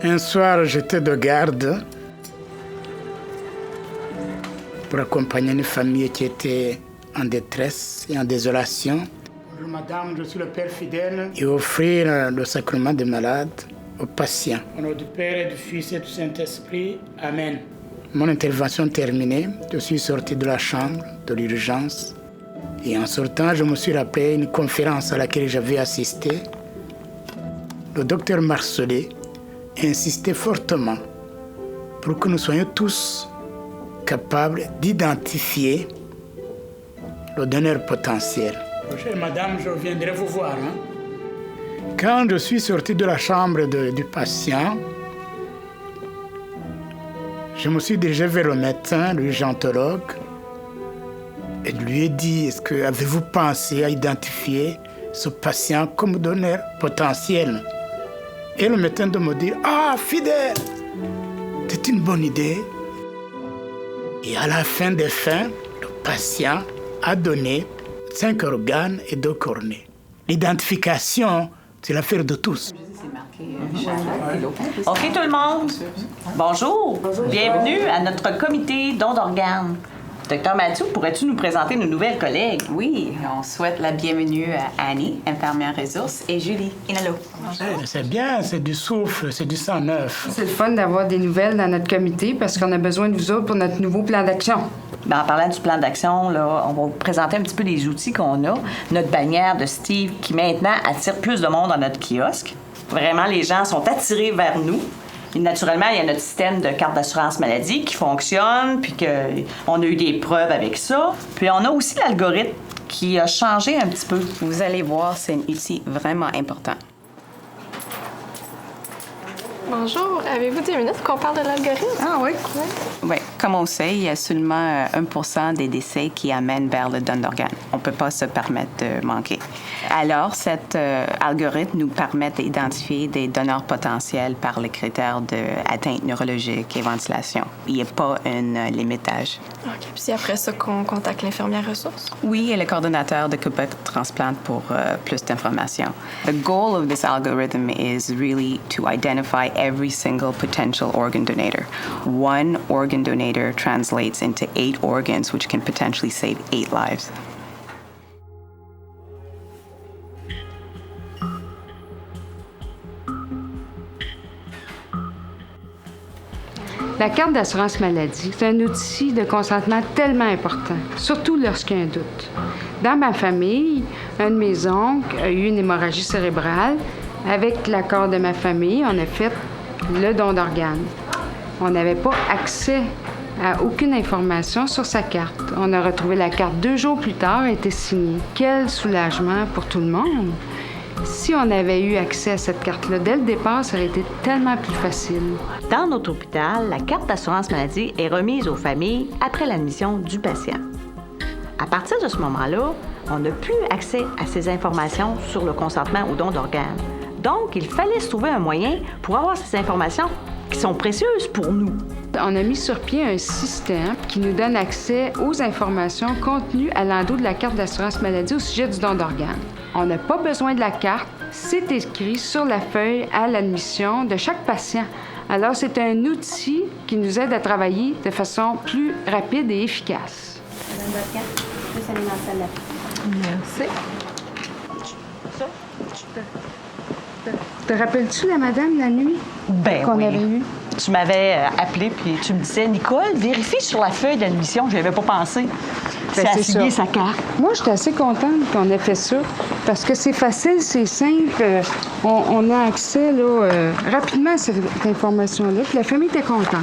Un soir, j'étais de garde pour accompagner une famille qui était en détresse et en désolation. Bonjour madame, je suis le Père fidèle et offrir le sacrement des malades aux patients. Au nom du Père et du Fils et du Saint-Esprit, Amen. Mon intervention terminée, je suis sorti de la chambre de l'urgence et en sortant, je me suis rappelé une conférence à laquelle j'avais assisté. Le docteur Marcelet insistait fortement pour que nous soyons tous capables d'identifier le donneur potentiel. Chère madame, je viendrai vous voir. Quand je suis sorti de la chambre du patient, je me suis dirigé vers le médecin, l'urgentologue, et lui ai dit, avez-vous pensé à identifier ce patient comme donneur potentiel? Et le médecin de me dire, fidèle, c'est une bonne idée. Et à la fin des fins, le patient a donné 5 organes et 2 cornées. L'identification, c'est l'affaire de tous. OK, tout le monde. Bonjour. Bienvenue à notre comité don d'organes. Docteur Mathieu, pourrais-tu nous présenter nos nouvelles collègues? Oui, on souhaite la bienvenue à Annie, infirmière ressources, et Julie, Inalo. C'est bien, c'est du souffle, c'est du sang neuf. C'est le fun d'avoir des nouvelles dans notre comité parce qu'on a besoin de vous autres pour notre nouveau plan d'action. Ben, en parlant du plan d'action, là, on va vous présenter un petit peu les outils qu'on a. Notre bannière de Steve qui maintenant attire plus de monde dans notre kiosque. Vraiment, les gens sont attirés vers nous. Et naturellement, il y a notre système de carte d'assurance maladie qui fonctionne, puis qu'on a eu des preuves avec ça. Puis on a aussi l'algorithme qui a changé un petit peu. Vous allez voir, c'est un outil vraiment important. Bonjour, avez-vous 10 minutes qu'on parle de l'algorithme? Ah oui? Oui, comme on sait, il y a seulement 1% des décès qui amènent vers le don d'organes. On ne peut pas se permettre de manquer. Alors, cet algorithme nous permet d'identifier des donneurs potentiels par les critères d'atteinte neurologique et ventilation. Il n'y a pas un limitage. OK, puis c'est après ça qu'on contacte l'infirmière ressources? Oui, et le coordonnateur de Québec Transplant pour plus d'informations. The goal of this algorithm is really to identify every single potential organ donator. One organ donator translates into 8 organs, which can potentially save 8 lives. La carte d'assurance maladie, c'est un outil de consentement tellement important, surtout lorsqu'il y a un doute. Dans ma famille, un de mes oncles a eu une hémorragie cérébrale. Avec l'accord de ma famille, on a fait le don d'organes. On n'avait pas accès à aucune information sur sa carte. On a retrouvé la carte 2 jours plus tard, elle était signée. Quel soulagement pour tout le monde! Si on avait eu accès à cette carte-là dès le départ, ça aurait été tellement plus facile. Dans notre hôpital, la carte d'assurance maladie est remise aux familles après l'admission du patient. À partir de ce moment-là, on n'a plus accès à ces informations sur le consentement au don d'organes. Donc, il fallait se trouver un moyen pour avoir ces informations qui sont précieuses pour nous. On a mis sur pied un système qui nous donne accès aux informations contenues à l'endos de la carte d'assurance maladie au sujet du don d'organes. On n'a pas besoin de la carte, c'est écrit sur la feuille à l'admission de chaque patient. Alors, c'est un outil qui nous aide à travailler de façon plus rapide et efficace. Merci. Te rappelles-tu la madame la nuit qu'on avait eue? Tu m'avais appelé puis tu me disais, Nicole, vérifie sur la feuille d'admission, je n'y avais pas pensé. C'est à signer sa carte. Moi, j'étais assez contente qu'on ait fait ça parce que c'est facile, c'est simple. On a accès là, rapidement à cette information-là. Puis la famille était contente.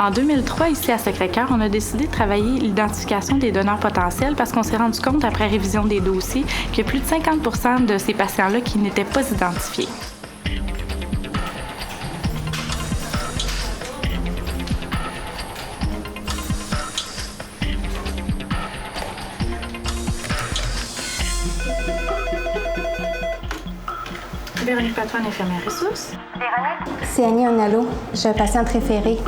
En 2003, ici à Sacré-Cœur, on a décidé de travailler l'identification des donneurs potentiels parce qu'on s'est rendu compte, après révision des dossiers, qu'il y a plus de 50% de ces patients-là qui n'étaient pas identifiés. Véronique Patron, infirmière ressources. Véronique? C'est Annie Onalo. J'ai un patient préféré.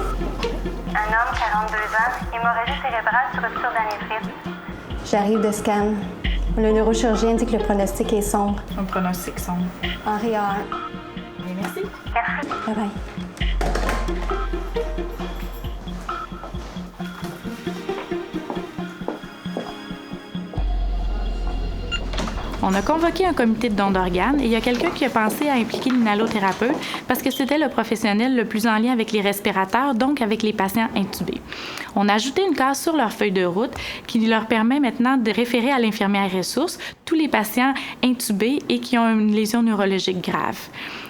Un homme, 42 ans, hémorragie cérébrale sur rupture d'anévrisme. J'arrive de scan. Le neurochirurgien dit que le pronostic est sombre. Un pronostic sombre. Henri A1. Merci. Merci. Bye-bye. On a convoqué un comité de dons d'organes et il y a quelqu'un qui a pensé à impliquer l'inhalothérapeute parce que c'était le professionnel le plus en lien avec les respirateurs, donc avec les patients intubés. On a ajouté une case sur leur feuille de route qui leur permet maintenant de référer à l'infirmière ressource tous les patients intubés et qui ont une lésion neurologique grave.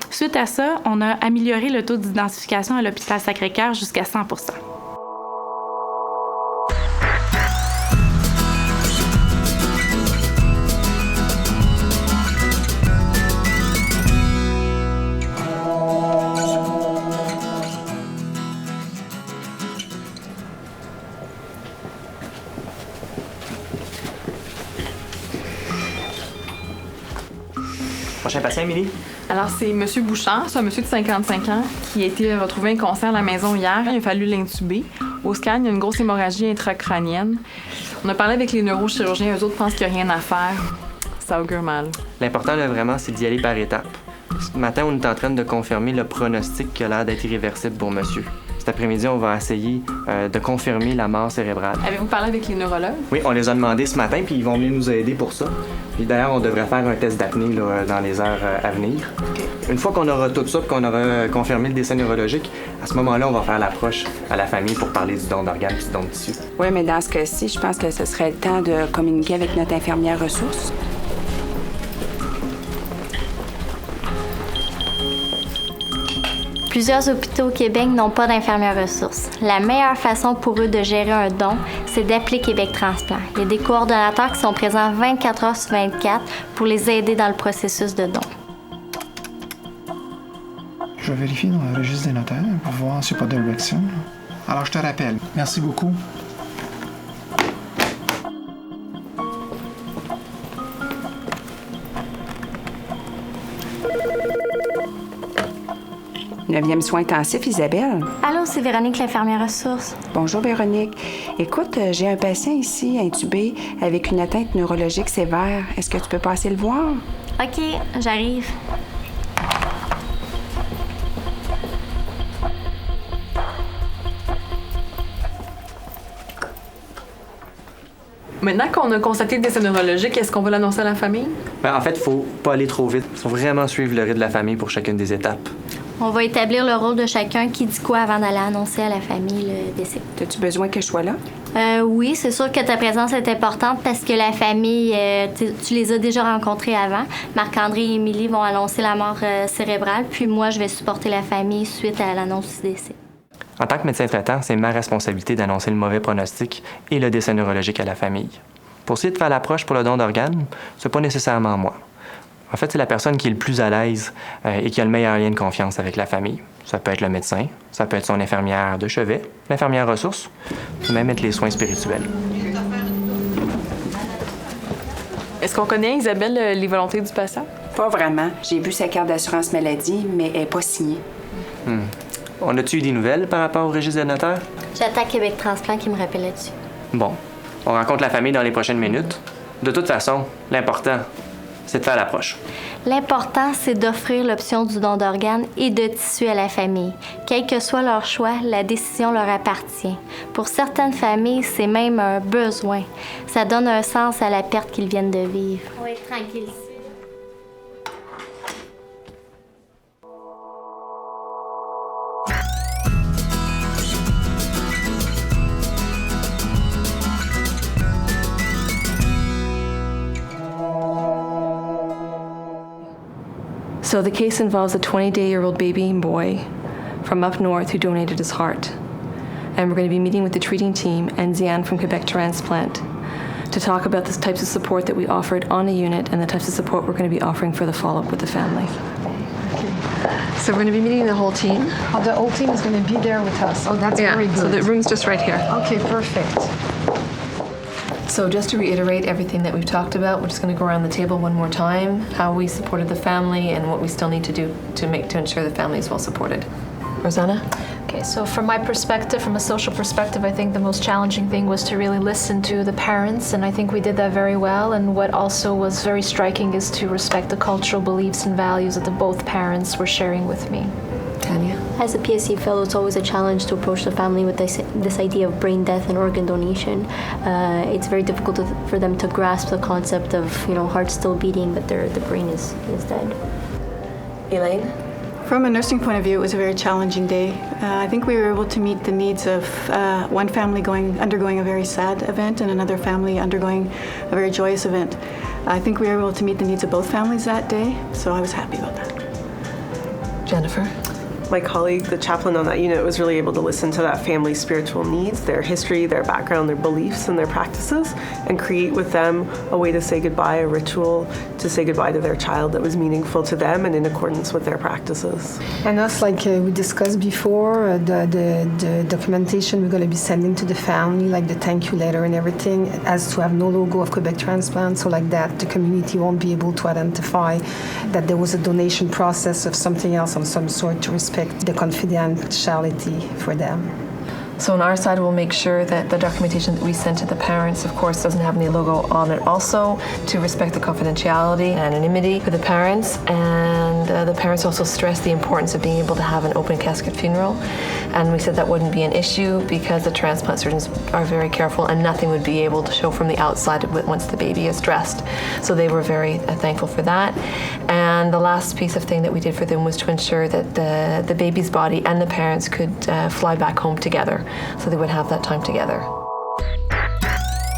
Suite à ça, on a amélioré le taux d'identification à l'hôpital Sacré-Cœur jusqu'à 100%. Prochain patient, Émilie? Alors, c'est M. Bouchard, c'est un monsieur de 55 ans qui a été retrouvé inconscient à la maison hier. Il a fallu l'intuber. Au scan, il y a une grosse hémorragie intracrânienne. On a parlé avec les neurochirurgiens. Eux autres pensent qu'il n'y a rien à faire. Ça augure mal. L'important, là, vraiment, c'est d'y aller par étapes. Ce matin, on est en train de confirmer le pronostic qui a l'air d'être irréversible pour monsieur. Cet après-midi, on va essayer de confirmer la mort cérébrale. Avez-vous parlé avec les neurologues? Oui, on les a demandé ce matin, puis ils vont venir nous aider pour ça. Puis d'ailleurs, on devrait faire un test d'apnée là, dans les heures à venir. Okay. Une fois qu'on aura tout ça, puis qu'on aura confirmé le décès neurologique, à ce moment-là, on va faire l'approche à la famille pour parler du don d'organes et du don de tissu. Oui, mais dans ce cas-ci, je pense que ce serait le temps de communiquer avec notre infirmière ressource. Plusieurs hôpitaux au Québec n'ont pas d'infirmières ressources. La meilleure façon pour eux de gérer un don, c'est d'appeler Québec Transplant. Il y a des coordonnateurs qui sont présents 24 heures sur 24 pour les aider dans le processus de don. Je vais vérifier dans le registre des notaires pour voir s'il n'y a pas d'élection. Alors, je te rappelle. Merci beaucoup. Neuvième soin intensif, Isabelle. Allô, c'est Véronique, l'infirmière ressource. Bonjour, Véronique. Écoute, j'ai un patient ici intubé avec une atteinte neurologique sévère. Est-ce que tu peux passer le voir? OK, j'arrive. Maintenant qu'on a constaté le décès neurologique, est-ce qu'on va l'annoncer à la famille? Ben, en fait, il faut pas aller trop vite. Il faut vraiment suivre le rythme de la famille pour chacune des étapes. On va établir le rôle de chacun qui dit quoi avant d'aller annoncer à la famille le décès. As-tu besoin que je sois là? Oui, c'est sûr que ta présence est importante parce que la famille, tu les as déjà rencontrés avant. Marc-André et Émilie vont annoncer la mort cérébrale, puis moi, je vais supporter la famille suite à l'annonce du décès. En tant que médecin traitant, c'est ma responsabilité d'annoncer le mauvais pronostic et le décès neurologique à la famille. Pour essayer de faire l'approche pour le don d'organes, c'est pas nécessairement moi. En fait, c'est la personne qui est le plus à l'aise et qui a le meilleur lien de confiance avec la famille. Ça peut être le médecin, ça peut être son infirmière de chevet, l'infirmière ressource, ou même être les soins spirituels. Est-ce qu'on connaît, Isabelle, les volontés du patient? Pas vraiment. J'ai vu sa carte d'assurance maladie, mais elle n'est pas signée. On a-tu eu des nouvelles par rapport au registre des notaires? J'attends Québec Transplant qui me rappelle là-dessus. Bon, on rencontre la famille dans les prochaines minutes. De toute façon, l'important, c'est de faire l'approche. L'important, c'est d'offrir l'option du don d'organes et de tissu à la famille. Quel que soit leur choix, la décision leur appartient. Pour certaines familles, c'est même un besoin. Ça donne un sens à la perte qu'ils viennent de vivre. On va être tranquille ici. So the case involves a 20-day-old baby boy from up north who donated his heart. and we're going to be meeting with the treating team and Ziane from Quebec Transplant to talk about the types of support that we offered on a unit and the types of support we're going to be offering for the follow-up with the family. So we're going to be meeting the whole team. Oh, the whole team is going to be there with us. Oh, that's very good. So the room's just right here. Okay, perfect. So just to reiterate everything that we've talked about, we're just going to go around the table one more time, how we supported the family and what we still need to do to ensure the family is well supported. Rosanna? Okay, so from my perspective, from a social perspective, I think the most challenging thing was to really listen to the parents, and I think we did that very well. And what also was very striking is to respect the cultural beliefs and values that both parents were sharing with me. Tanya? As a PSC fellow, it's always a challenge to approach the family with this idea of brain death and organ donation. It's very difficult for them to grasp the concept of, heart still beating, but the brain is dead. Elaine? From a nursing point of view, it was a very challenging day. I think we were able to meet the needs of one family undergoing a very sad event and another family undergoing a very joyous event. I think we were able to meet the needs of both families that day, so I was happy about that. Jennifer? My colleague, the chaplain on that unit, was really able to listen to that family's spiritual needs, their history, their background, their beliefs, and their practices, and create with them a way to say goodbye, a ritual to say goodbye to their child that was meaningful to them and in accordance with their practices. And us, like we discussed before, the documentation we're going to be sending to the family, like the thank you letter and everything, has to have no logo of Quebec Transplant, so like that the community won't be able to identify that there was a donation process of something else of some sort to respect the confidentiality for them. So on our side, we'll make sure that the documentation that we send to the parents, of course, doesn't have any logo on it also, to respect the confidentiality and anonymity for the parents. And the parents also stressed the importance of being able to have an open casket funeral. And we said that wouldn't be an issue because the transplant surgeons are very careful and nothing would be able to show from the outside once the baby is dressed. So they were very thankful for that. And the last piece of thing that we did for them was to ensure that the baby's body and the parents could fly back home together, so they would have that time together.